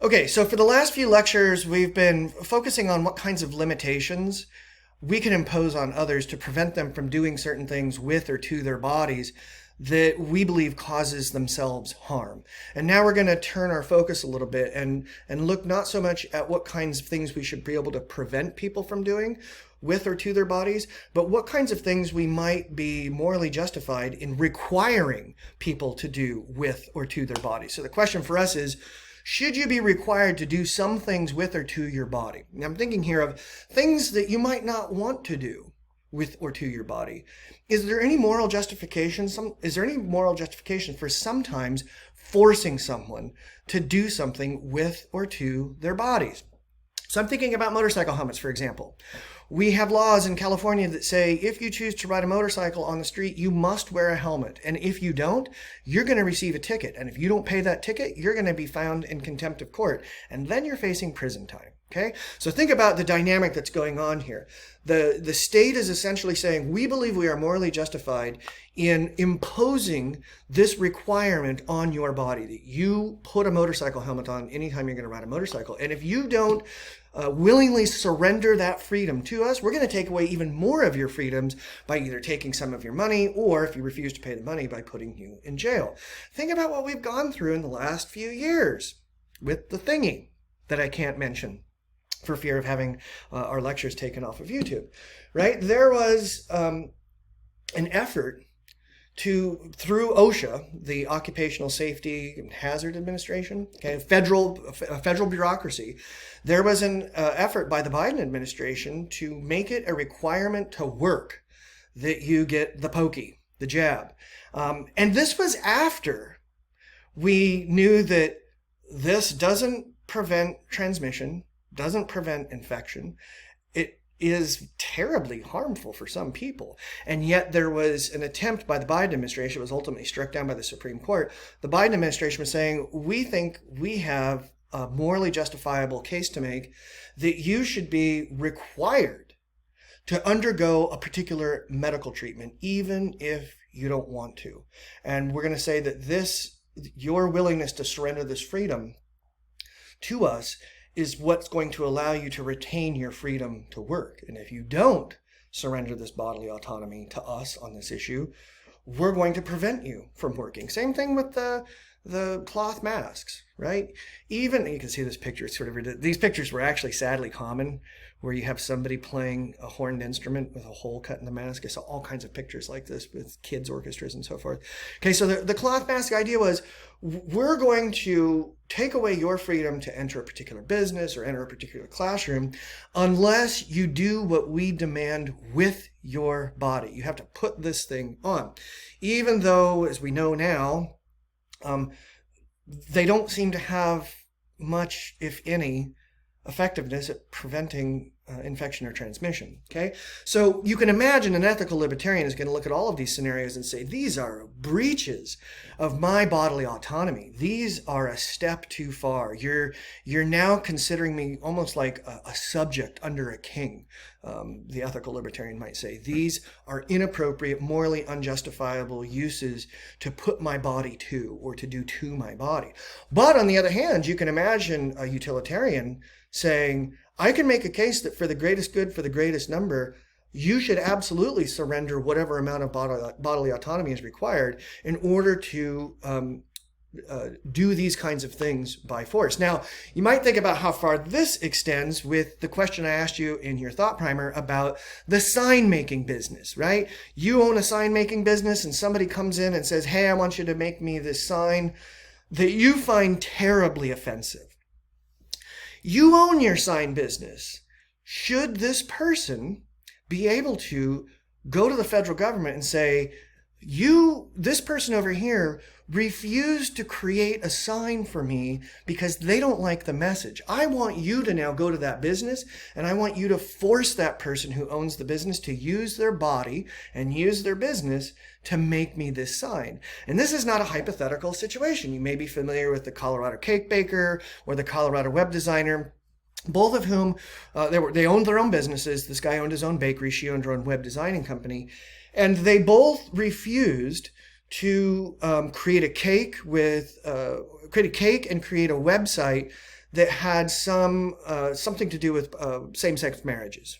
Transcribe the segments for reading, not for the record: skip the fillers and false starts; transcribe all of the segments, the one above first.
Okay, so for the last few lectures, we've been focusing on what kinds of limitations we can impose on others to prevent them from doing certain things with or to their bodies that we believe causes themselves harm. And now we're going to turn our focus a little bit and look not so much at what kinds of things we should be able to prevent people from doing with or to their bodies, but what kinds of things we might be morally justified in requiring people to do with or to their bodies. So the question for us is, should you be required to do some things with or to your body? Now, I'm thinking here of things that you might not want to do with or to your body. Is there any moral justification? Is there any moral justification for sometimes forcing someone to do something with or to their bodies? So I'm thinking about motorcycle helmets, for example. We have laws in California that say if you choose to ride a motorcycle on the street, you must wear a helmet. And if you don't, you're going to receive a ticket. And if you don't pay that ticket, you're going to be found in contempt of court. And then you're facing prison time. Okay? So think about the dynamic that's going on here. The state is essentially saying, we believe we are morally justified in imposing this requirement on your body, that you put a motorcycle helmet on anytime you're going to ride a motorcycle. And if you don't willingly surrender that freedom to us, we're going to take away even more of your freedoms by either taking some of your money, or if you refuse to pay the money, by putting you in jail. Think about what we've gone through in the last few years with the thingy that I can't mention for fear of having our lectures taken off of YouTube, right? There was an effort through OSHA, the Occupational Safety and Hazard Administration, okay, federal bureaucracy, there was an effort by the Biden administration to make it a requirement to work that you get the pokey, the jab. And this was after we knew that this doesn't prevent transmission, doesn't prevent infection. It is terribly harmful for some people. And yet there was an attempt by the Biden administration, it was ultimately struck down by the Supreme Court. The Biden administration was saying, we think we have a morally justifiable case to make that you should be required to undergo a particular medical treatment, even if you don't want to. And we're going to say that your willingness to surrender this freedom to us is what's going to allow you to retain your freedom to work. And if you don't surrender this bodily autonomy to us on this issue, we're going to prevent you from working. Same thing with the cloth masks, right? Even, you can see this picture, it's sort of, these pictures were actually sadly common, where you have somebody playing a horned instrument with a hole cut in the mask. I saw all kinds of pictures like this with kids' orchestras and so forth. Okay, so the cloth mask idea was, we're going to take away your freedom to enter a particular business or enter a particular classroom unless you do what we demand with your body. You have to put this thing on. Even though, as we know now, they don't seem to have much, if any, effectiveness at preventing infection or transmission. Okay, so you can imagine an ethical libertarian is going to look at all of these scenarios and say, these are breaches of my bodily autonomy. These are a step too far. You're now considering me almost like a subject under a king. The ethical libertarian might say, these are inappropriate, morally unjustifiable uses to put my body to, or to do to my body. But on the other hand, you can imagine a utilitarian saying, I can make a case that for the greatest good, for the greatest number, you should absolutely surrender whatever amount of bodily autonomy is required in order to do these kinds of things by force. Now, you might think about how far this extends with the question I asked you in your thought primer about the sign-making business, right? You own a sign-making business and somebody comes in and says, hey, I want you to make me this sign that you find terribly offensive. You own your sign business. Should this person be able to go to the federal government and say, this person over here refused to create a sign for me because they don't like the message. I want you to now go to that business, and I want you to force that person who owns the business to use their body and use their business to make me this sign. And this is not a hypothetical situation. You may be familiar with the Colorado cake baker or the Colorado web designer, both of whom, they owned their own businesses. This guy owned his own bakery. She owned her own web designing company. And they both refused to create a cake and create a website that had something to do with same-sex marriages,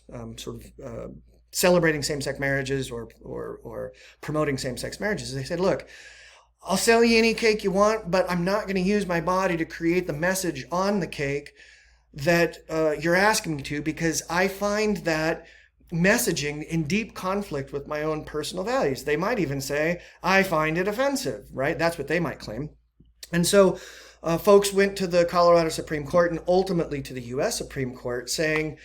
celebrating same-sex marriages or promoting same-sex marriages. They said, look, I'll sell you any cake you want, but I'm not going to use my body to create the message on the cake that you're asking me to, because I find that messaging in deep conflict with my own personal values. They might even say, I find it offensive, right? That's what they might claim. And so folks went to the Colorado Supreme Court and ultimately to the U.S. Supreme Court saying,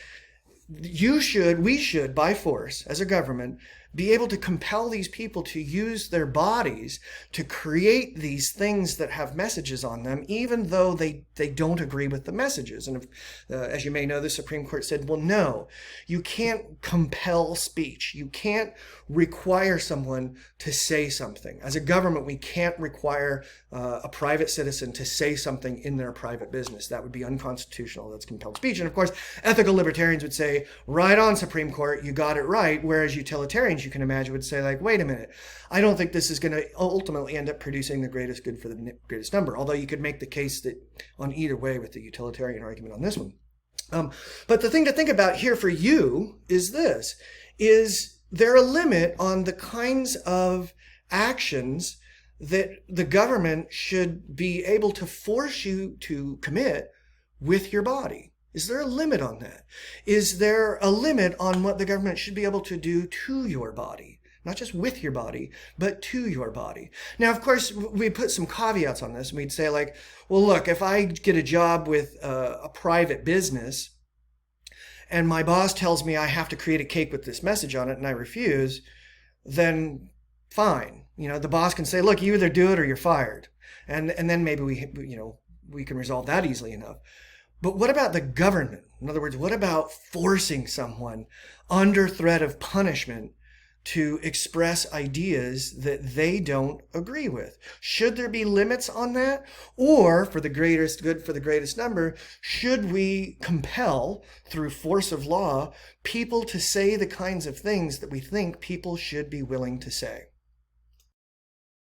we should, by force, as a government, be able to compel these people to use their bodies to create these things that have messages on them, even though they don't agree with the messages. And as you may know, the Supreme Court said, well, no, you can't compel speech. You can't require someone to say something. As a government, we can't require a private citizen to say something in their private business. That would be unconstitutional. That's compelled speech. And of course, ethical libertarians would say, right on, Supreme Court, you got it right. Whereas utilitarians, you can imagine, would say, like, wait a minute, I don't think this is going to ultimately end up producing the greatest good for the greatest number. Although you could make the case that on either way with the utilitarian argument on this one. But the thing to think about here for you is this: is there a limit on the kinds of actions that the government should be able to force you to commit with your body? Is there a limit on that? Is there a limit on what the government should be able to do to your body? Not just with your body, but to your body. Now, of course, we put some caveats on this. We'd say, like, well, look, if I get a job with a private business and my boss tells me I have to create a cake with this message on it and I refuse, then fine. You know, the boss can say, look, you either do it or you're fired. And then maybe we can resolve that easily enough. But what about the government? In other words, what about forcing someone under threat of punishment to express ideas that they don't agree with? Should there be limits on that? Or, for the greatest good for the greatest number, should we compel, through force of law, people to say the kinds of things that we think people should be willing to say?